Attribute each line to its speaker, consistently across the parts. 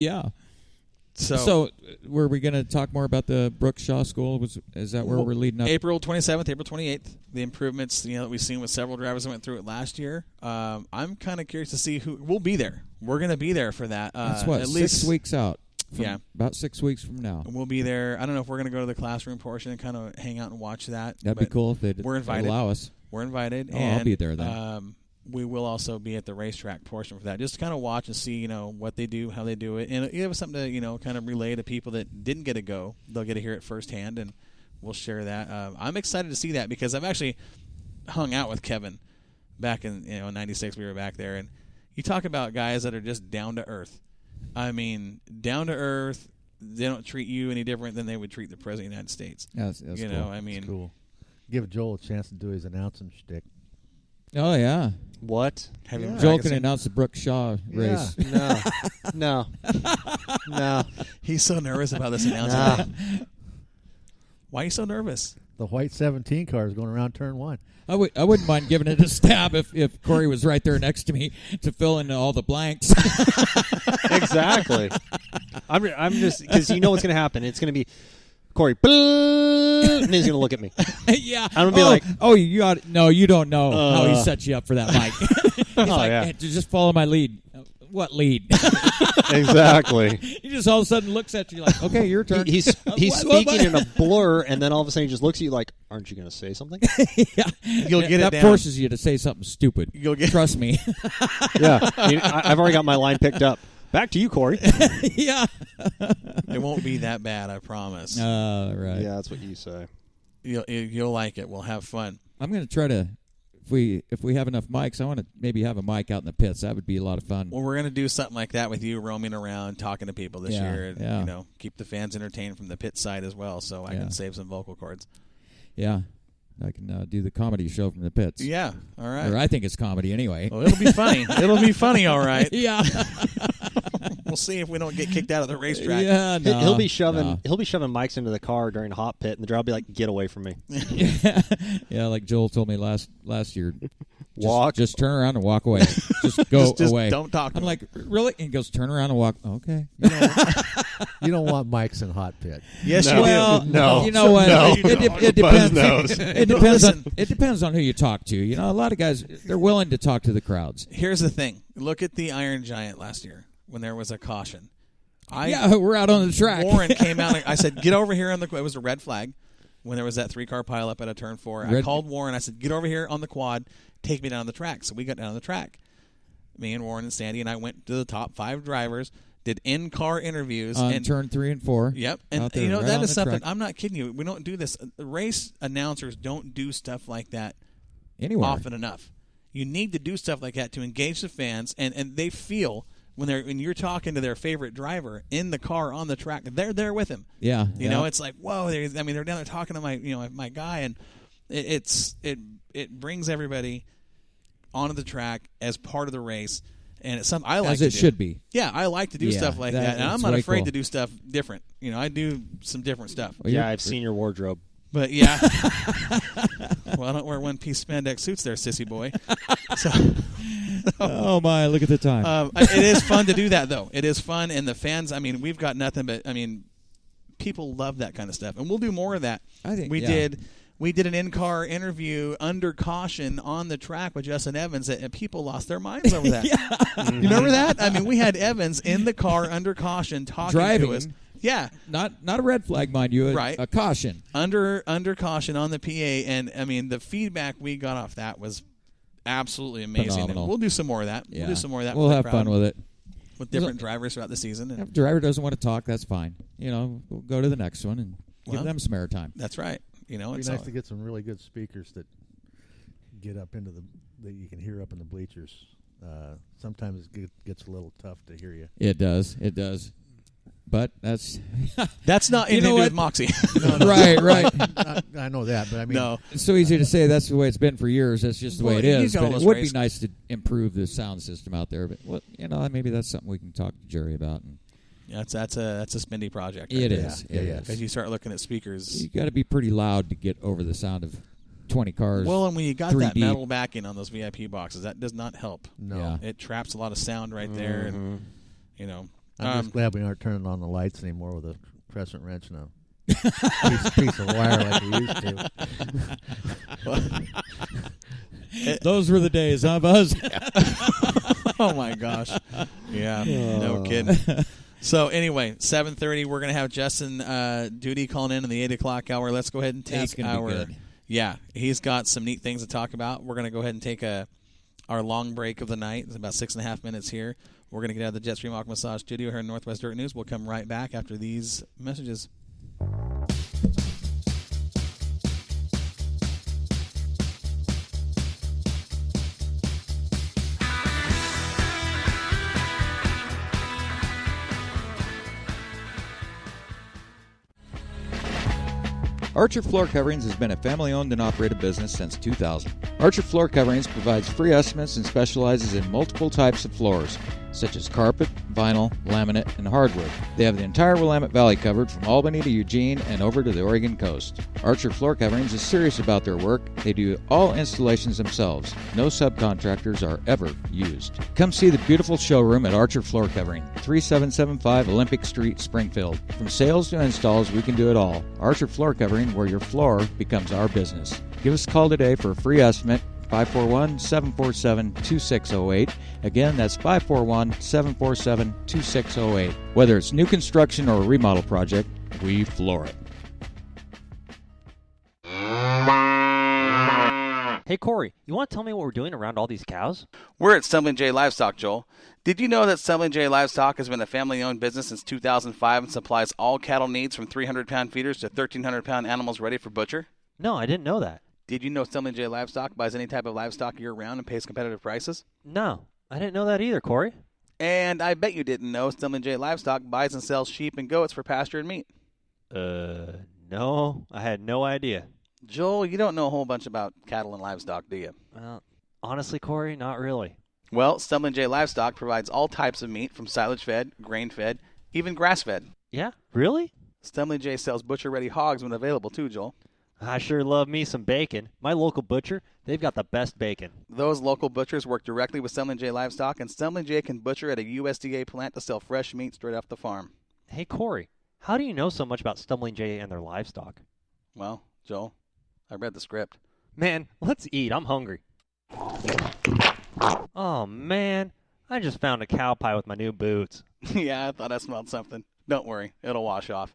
Speaker 1: Yeah. So were we going to talk more about the Brooks Shaw School? Is that where we're leading up?
Speaker 2: April 27th, April 28th, the improvements that we've seen with several drivers that went through it last year. I'm kind of curious to see who will be there. We're going to be there for that.
Speaker 1: That's what,
Speaker 2: at
Speaker 1: 6 weeks out.
Speaker 2: Yeah.
Speaker 1: About 6 weeks from now.
Speaker 2: We'll be there. I don't know if we're going to go to the classroom portion and kind of hang out and watch that.
Speaker 1: That'd be cool if they'd allow us.
Speaker 2: We're invited.
Speaker 1: Oh, I'll be there then.
Speaker 2: We will also be at the racetrack portion for that, just to kind of watch and see, what they do, how they do it, and it was something to, kind of relay to people that didn't get to go. They'll get to hear it firsthand, and we'll share that. I'm excited to see that because I've actually hung out with Kevin back in '96. We were back there, and you talk about guys that are just down to earth. I mean, down to earth. They don't treat you any different than they would treat the president of the United States.
Speaker 1: That's cool.
Speaker 2: I mean,
Speaker 3: that's cool. Give Joel a chance to do his announcing shtick.
Speaker 1: Oh yeah.
Speaker 4: What?
Speaker 1: Joel can announce the Brooks Shaw race.
Speaker 4: Yeah. No.
Speaker 2: He's so nervous about this announcement. Why are you so nervous?
Speaker 3: The white 17 car is going around turn 1.
Speaker 1: I wouldn't mind giving it a stab if Corey was right there next to me to fill in all the blanks.
Speaker 4: Exactly. I'm just because what's going to happen. It's going to be Corey, and he's going to look at me.
Speaker 1: Yeah.
Speaker 4: I'm going to be like,
Speaker 1: you don't know how he set you up for that mic. Hey, just follow my lead. What lead?
Speaker 4: Exactly.
Speaker 1: He just all of a sudden looks at you like, okay, your turn.
Speaker 4: He's speaking in a blur, and then all of a sudden he just looks at you like, aren't you going to say something?
Speaker 1: Yeah.
Speaker 2: You'll get it down.
Speaker 1: That forces you to say something stupid. Trust me.
Speaker 4: Yeah. I've already got my line picked up. Back to you, Corey.
Speaker 1: Yeah.
Speaker 2: It won't be that bad, I promise.
Speaker 1: Right.
Speaker 4: Yeah, that's what you say.
Speaker 2: You'll like it. We'll have fun.
Speaker 1: I'm going to try to, if we have enough mics, I want to maybe have a mic out in the pits. That would be a lot of fun.
Speaker 2: Well, we're going to do something like that with you roaming around, talking to people this year. And,
Speaker 1: yeah.
Speaker 2: Keep the fans entertained from the pit side as well, so I can save some vocal cords.
Speaker 1: Yeah. I can do the comedy show from the pits.
Speaker 2: Yeah, all right.
Speaker 1: Or I think it's comedy anyway.
Speaker 2: Well, it'll be funny. It'll be funny, all right.
Speaker 1: Yeah.
Speaker 2: We'll see if we don't get kicked out of the racetrack.
Speaker 1: Yeah, no,
Speaker 4: he'll be shoving mics into the car during hot pit, and the driver will be like, "Get away from me."
Speaker 1: Yeah, like Joel told me last year.
Speaker 4: Walk.
Speaker 1: Just turn around and walk away. Just go
Speaker 2: just
Speaker 1: away.
Speaker 2: Don't talk.
Speaker 1: I'm like, really? And he goes, turn around and walk. Okay.
Speaker 3: You don't want mics in hot pit.
Speaker 2: Yes,
Speaker 4: no.
Speaker 2: you
Speaker 1: well,
Speaker 2: do.
Speaker 4: No.
Speaker 1: You know what?
Speaker 4: No.
Speaker 1: It depends.
Speaker 4: Knows.
Speaker 1: It depends on who you talk to. A lot of guys, they're willing to talk to the crowds.
Speaker 2: Here's the thing. Look at the Iron Giant last year when there was a caution.
Speaker 1: We're out on the track.
Speaker 2: Warren came out. I said, get over here on it was a red flag when there was that 3-car pileup at a turn 4. I called Warren. I said, get over here on the quad. Take me down the track. So we got down the track. Me and Warren and Sandy and I went to the top 5 drivers, did in-car interviews.
Speaker 1: On turn 3 and 4.
Speaker 2: Yep. And
Speaker 1: right
Speaker 2: that is something,
Speaker 1: track.
Speaker 2: I'm not kidding you. We don't do this. The race announcers don't do stuff like that
Speaker 1: Anywhere.
Speaker 2: often enough. You need to do stuff like that to engage the fans, and they feel when you're talking to their favorite driver in the car on the track, they're there with him.
Speaker 1: Yeah.
Speaker 2: You know, it's like, whoa, they're down there talking to my guy, and it brings everybody onto the track as part of the race, and it's something I like
Speaker 1: as
Speaker 2: to
Speaker 1: it
Speaker 2: do.
Speaker 1: should be.
Speaker 2: Yeah, I like to do stuff like that, and I'm not
Speaker 1: way
Speaker 2: afraid
Speaker 1: cool.
Speaker 2: to do stuff different. I do some different stuff.
Speaker 1: Well,
Speaker 4: Yeah, I've seen your wardrobe.
Speaker 2: But yeah, well, I don't wear one-piece spandex suits there, sissy boy. So,
Speaker 1: oh my, look at the time.
Speaker 2: it is fun to do that, though. It is fun, and the fans. We've got nothing but. People love that kind of stuff, and we'll do more of that.
Speaker 1: I think
Speaker 2: we did an in-car interview under caution on the track with Justin Evans, and people lost their minds over that.
Speaker 1: Yeah.
Speaker 2: You remember that? We had Evans in the car under caution talking
Speaker 1: Driving.
Speaker 2: to us. Yeah,
Speaker 1: not a red flag, mind you.
Speaker 2: Right.
Speaker 1: A caution.
Speaker 2: Under caution on the PA, and the feedback we got off that was absolutely amazing.
Speaker 1: Phenomenal.
Speaker 2: And we'll do some more of that.
Speaker 1: Yeah.
Speaker 2: We'll do some more of that.
Speaker 1: We'll
Speaker 2: with the
Speaker 1: have
Speaker 2: crowd,
Speaker 1: fun with it.
Speaker 2: with different drivers throughout the season. And
Speaker 1: If the driver doesn't want to talk, that's fine. We'll go to the next one and give them some airtime.
Speaker 2: That's right.
Speaker 3: It'd be nice to get some really good speakers that get up into that you can hear up in the bleachers. Sometimes it gets a little tough to hear you.
Speaker 1: It does. But that's
Speaker 2: not anything to do with Moxie.
Speaker 3: No.
Speaker 1: Right.
Speaker 3: I know that, but
Speaker 2: no.
Speaker 1: It's so easy to say that's the way it's been for years. That's just the way it is. But it would be
Speaker 2: race.
Speaker 1: nice to improve the sound system out there. But maybe that's something we can talk to Jerry about. And
Speaker 2: That's a Spendy project.
Speaker 1: it
Speaker 2: there.
Speaker 1: is. It is.
Speaker 2: Because you start looking at speakers.
Speaker 1: You got to be pretty loud to get over the sound of 20 cars.
Speaker 2: Well, and when you got
Speaker 1: 3
Speaker 2: that
Speaker 1: deep.
Speaker 2: metal backing on those VIP boxes, that does not help.
Speaker 3: No.
Speaker 1: Yeah.
Speaker 2: It traps a lot of sound right there, and
Speaker 3: I'm just glad we aren't turning on the lights anymore with a crescent wrench now. piece of wire like we used to.
Speaker 1: Those were the days, huh, Buzz?
Speaker 2: Oh my gosh. Yeah. No kidding. So anyway, 7:30, we're gonna have Justin Duty calling in the 8 o'clock hour. Let's go ahead and take
Speaker 1: That's gonna be good.
Speaker 2: Yeah, he's got some neat things to talk about. We're gonna go ahead and take our long break of the night. It's about 6.5 minutes here. We're gonna get out of the Jetstream Aqua Massage Studio here in Northwest Dirt News. We'll come right back after these messages.
Speaker 5: Archer Floor Coverings has been a family-owned and operated business since 2000. Archer Floor Coverings provides free estimates and specializes in multiple types of floors, such as carpet, vinyl, laminate, and hardwood. They have the entire Willamette Valley covered from Albany to Eugene and over to the Oregon coast. Archer Floor Coverings is serious about their work. They do all installations themselves. No subcontractors are ever used. Come see the beautiful showroom at Archer Floor Covering, 3775 Olympic Street, Springfield. From sales to installs, we can do it all. Archer Floor Covering, where your floor becomes our business. Give us a call today for a free estimate. 541-747-2608. Again, that's 541-747-2608. Whether it's new construction or a remodel project, we floor it.
Speaker 6: Hey, Corey, you want to tell me what we're doing around all these cows?
Speaker 2: We're at Stumbling J Livestock, Joel. Did you know that Stumbling J Livestock has been a family-owned business since 2005 and supplies all cattle needs from 300-pound feeders to 1,300-pound animals ready for butcher?
Speaker 6: No, I didn't know that.
Speaker 2: Did you know Stumbling J Livestock buys any type of livestock year-round and pays competitive prices?
Speaker 6: No, I didn't know that either, Corey.
Speaker 2: And I bet you didn't know Stumbling J Livestock buys and sells sheep and goats for pasture and meat.
Speaker 6: No, I had no idea.
Speaker 2: Joel, you don't know a whole bunch about cattle and livestock, do you?
Speaker 6: Well, honestly, Corey, not really.
Speaker 2: Well, Stumbling J Livestock provides all types of meat from silage-fed, grain-fed, even grass-fed.
Speaker 6: Yeah, really?
Speaker 2: Stumbling J sells butcher-ready hogs when available, too, Joel.
Speaker 6: I sure love me some bacon. My local butcher, they've got the best bacon.
Speaker 2: Those local butchers work directly with Stumbling J Livestock, and Stumbling J can butcher at a USDA plant to sell fresh meat straight off the farm.
Speaker 6: Hey, Corey, how do you know so much about Stumbling J and their livestock?
Speaker 2: Well, Joel, I read the script.
Speaker 6: Man, let's eat. I'm hungry. Oh, man, I just found a cow pie with my new boots.
Speaker 2: Yeah, I thought I smelled something. Don't worry, it'll wash off.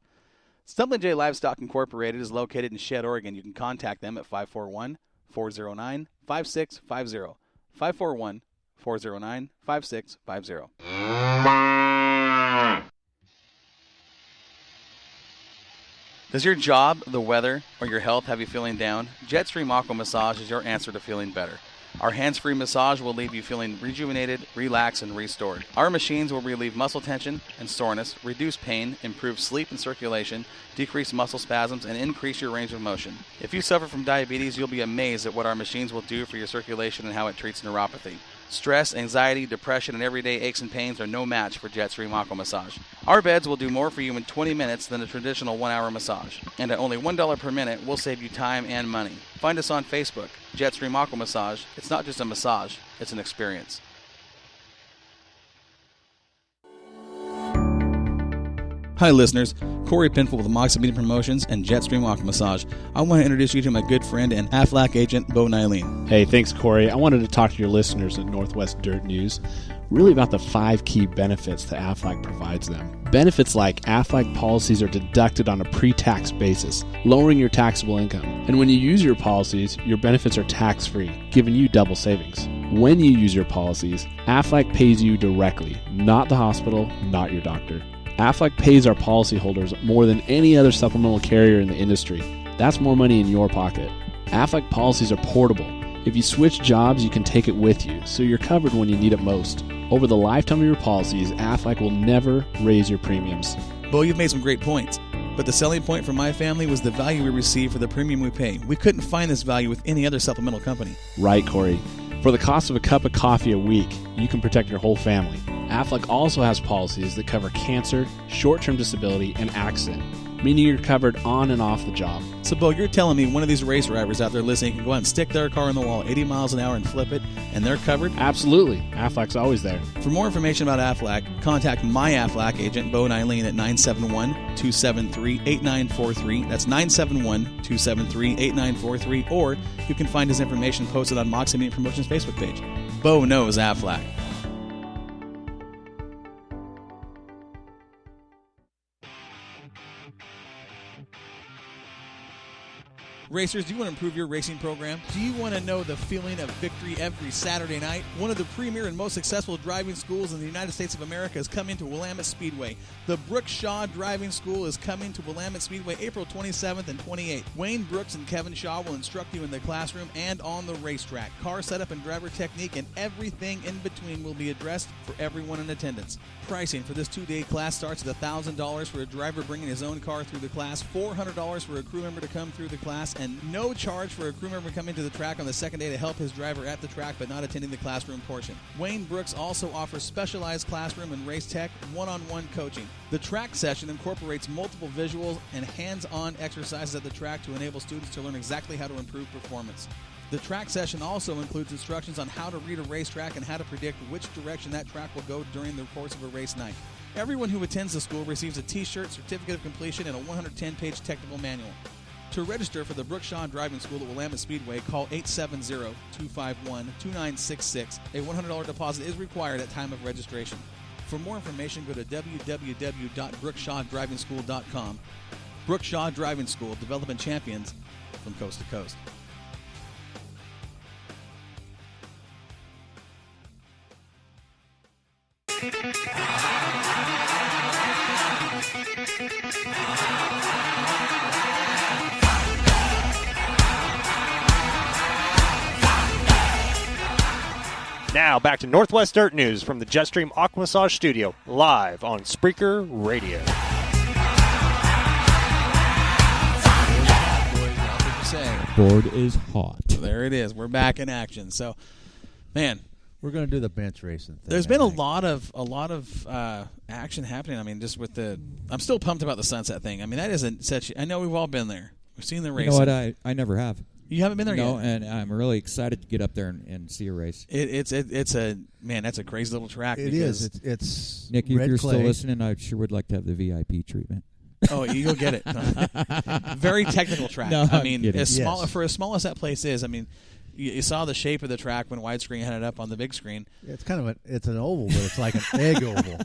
Speaker 2: Stumbling J Livestock Incorporated is located in Shedd, Oregon. You can contact them at 541-409-5650. 541-409-5650. Does your job, the weather, or your health have you feeling down? Jetstream Aqua Massage is your answer to feeling better. Our hands-free massage will leave you feeling rejuvenated, relaxed, and restored. Our machines will relieve muscle tension and soreness, reduce pain, improve sleep and circulation, decrease muscle spasms, and increase your range of motion. If you suffer from diabetes, you'll be amazed at what our machines will do for your circulation and how it treats neuropathy. Stress, anxiety, depression, and everyday aches and pains are no match for Jetstream Aqua Massage. Our beds will do more for you in 20 minutes than a traditional 1-hour massage. And at only $1 per minute, we'll save you time and money. Find us on Facebook, Jetstream Aqua Massage. It's not just a massage, it's an experience. Hi listeners, Corey Pinfield with Moxie Media Promotions and Jetstream Aqua Massage. I want to introduce you to my good friend and Aflac agent, Bo Nylene.
Speaker 7: Hey, thanks Corey. I wanted to talk to your listeners at Northwest Dirt News really about the 5 key benefits that Aflac provides them. Benefits like Aflac policies are deducted on a pre-tax basis, lowering your taxable income. And when you use your policies, your benefits are tax-free, giving you double savings. When you use your policies, Aflac pays you directly, not the hospital, not your doctor. Aflac pays our policyholders more than any other supplemental carrier in the industry. That's more money in your pocket. Aflac policies are portable. If you switch jobs, you can take it with you, so you're covered when you need it most. Over the lifetime of your policies, Aflac will never raise your premiums.
Speaker 2: Bo, you've made some great points. But the selling point for my family was the value we receive for the premium we pay. We couldn't find this value with any other supplemental company.
Speaker 7: Right, Corey. For the cost of a cup of coffee a week, you can protect your whole family. Aflac also has policies that cover cancer, short-term disability, and accident. meaning you're covered on and off the job.
Speaker 2: So, Bo, you're telling me one of these race drivers out there listening can go out and stick their car in the wall 80 miles an hour and flip it, and they're covered?
Speaker 7: Absolutely. Aflac's always there.
Speaker 2: For more information about Aflac, contact my Aflac agent, Bo and Eileen, at 971-273-8943. That's 971-273-8943. Or you can find his information posted on Moxie Media Promotions Facebook page. Bo knows Aflac. Racers, do you want to improve your racing program? Do you want to know the feeling of victory every Saturday night? One of the premier and most successful driving schools in the United States of America is coming to Willamette Speedway. The Brooks Shaw Driving School is coming to Willamette Speedway April 27th and 28th. Wayne Brooks and Kevin Shaw will instruct you in the classroom and on the racetrack. Car setup and driver technique and everything in between will be addressed for everyone in attendance. Pricing for this 2-day class starts at $1,000 for a driver bringing his own car through the class, $400 for a crew member to come through the class, and no charge for a crew member coming to the track on the second day to help his driver at the track but not attending the classroom portion. Wayne Brooks also offers specialized classroom and race tech one-on-one coaching. The track session incorporates multiple visuals and hands-on exercises at the track to enable students to learn exactly how to improve performance. The track session also includes instructions on how to read a racetrack and how to predict which direction that track will go during the course of a race night. Everyone who attends the school receives a t-shirt, certificate of completion, and a 110-page technical manual. To register for the Brooks Shaw Driving School at Willamette Speedway, call 870-251-2966. A $100 deposit is required at time of registration. For more information, go to www.brookshawdrivingschool.com. Brooks Shaw Driving School, developing champions from coast to coast.
Speaker 6: Now back to Northwest Dirt News from the Jetstream Aquamassage Studio, live on Spreaker Radio.
Speaker 1: Board is hot.
Speaker 2: There it is. We're back in action. So, man,
Speaker 3: we're going to do the bench racing thing.
Speaker 2: There's been a lot of action happening. I mean, just with I'm still pumped about the Sunset thing. I mean, that isn't such. I know we've all been there. We've seen the racing.
Speaker 1: You know what? I never have.
Speaker 2: You haven't been there yet?
Speaker 1: No, and I'm really excited to get up there and see a race.
Speaker 2: It's a man. That's a crazy little track.
Speaker 3: It is. It's
Speaker 1: Nikki,
Speaker 3: red
Speaker 1: if you're
Speaker 3: clay.
Speaker 1: still listening, I sure would like to have the VIP treatment.
Speaker 2: Oh, you'll get it. Very technical track.
Speaker 1: No,
Speaker 2: I mean,
Speaker 1: for
Speaker 2: as small as that place is. I mean, you saw the shape of the track when widescreen had it up on the big screen.
Speaker 3: It's kind of it's an oval, but it's like an egg oval.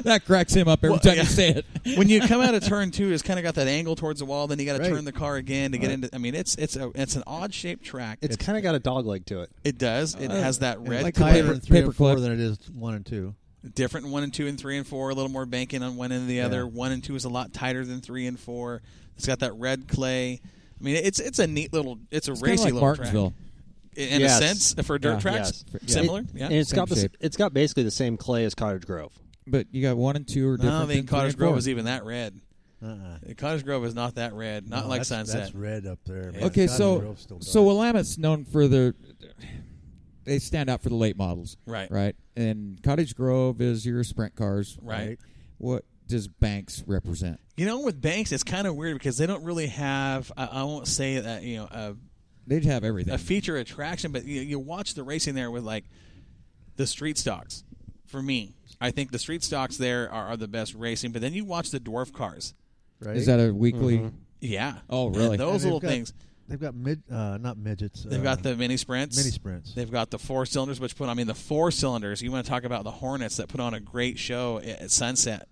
Speaker 1: That cracks him up every time you say it.
Speaker 2: When you come out of turn 2, it's kind of got that angle towards the wall. Then you got to turn the car again to get into. I mean, it's an odd shaped track.
Speaker 4: It's kind of got a dog leg to it.
Speaker 2: It does. It has that red.
Speaker 3: Like higher in 3 and 4 than it is 1 and 2.
Speaker 2: Different in 1 and 2 and 3 and 4. A little more banking on one end and the other. 1 and 2 is a lot tighter than 3 and 4. It's got that red clay. I mean, it's a neat little. It's racy
Speaker 1: like
Speaker 2: little
Speaker 1: Martinsville.
Speaker 2: track. In a sense, for dirt tracks, similar.
Speaker 4: And it's got basically the same clay as Cottage Grove.
Speaker 1: But you got 1 and 2 are different.
Speaker 2: I don't think
Speaker 1: than
Speaker 2: Cottage
Speaker 1: 3 and 4.
Speaker 2: Grove is even that red. Cottage Grove is not that red. Not like Sunset.
Speaker 3: That's red up there.
Speaker 2: Yeah.
Speaker 1: Okay, so Willamette's known for they stand out for the late models,
Speaker 2: right?
Speaker 1: And Cottage Grove is your sprint cars,
Speaker 2: right?
Speaker 1: What does Banks represent?
Speaker 2: You know, with Banks, it's kind of weird because they don't really have. I won't say that
Speaker 1: they'd have everything,
Speaker 2: a feature attraction, but you watch the racing there with like the street stocks. For me, I think the street stocks there are the best racing. But then you watch the dwarf cars.
Speaker 3: Right?
Speaker 1: Is that a weekly?
Speaker 2: Mm-hmm. Yeah.
Speaker 1: Oh, really?
Speaker 2: And those little things.
Speaker 3: They've got not midgets.
Speaker 2: They've got the mini sprints.
Speaker 3: Mini sprints.
Speaker 2: They've got the 4 cylinders, which put. I mean, the 4 cylinders. You want to talk about the Hornets that put on a great show at Sunset?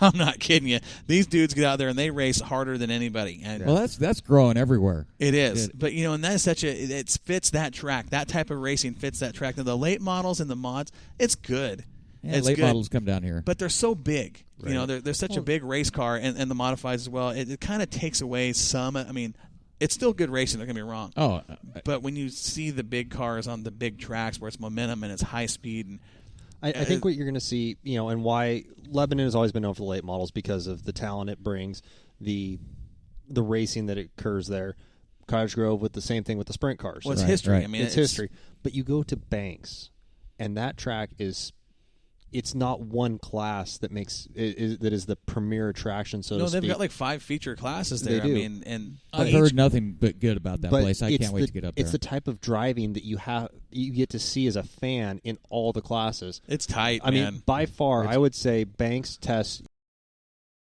Speaker 2: I'm not kidding you. These dudes get out there and they race harder than anybody. And
Speaker 1: well, that's growing everywhere.
Speaker 2: It is, but and that is it fits that track. That type of racing fits that track. Now the late models and the mods, it's good.
Speaker 1: Yeah,
Speaker 2: it's
Speaker 1: late
Speaker 2: good,
Speaker 1: models come down here,
Speaker 2: but they're so big.
Speaker 3: Right.
Speaker 2: They're such a big race car, and the modifieds as well. It kind of takes away some. I mean, it's still good racing. Don't get me wrong.
Speaker 1: Oh,
Speaker 2: but when you see the big cars on the big tracks where it's momentum and it's high speed, and
Speaker 4: I think what you're going to see, and why Lebanon has always been known for the late models because of the talent it brings, the racing that occurs there. Cottage Grove with the same thing with the sprint cars.
Speaker 2: Well, it's history.
Speaker 1: Right.
Speaker 2: I mean,
Speaker 4: it's history. But you go to Banks, and that track is it's not one class that makes that is the premier attraction. So
Speaker 2: no,
Speaker 4: to
Speaker 2: they've
Speaker 4: speak.
Speaker 2: got like 5 feature classes there.
Speaker 4: They do.
Speaker 2: I mean, and
Speaker 1: I've heard nothing but good about that
Speaker 4: but
Speaker 1: place. I can't wait to get up there.
Speaker 4: It's the type of driving that you get to see as a fan in all the classes.
Speaker 2: it's tight.
Speaker 4: I
Speaker 2: man.
Speaker 4: mean, by far, I would say Banks tests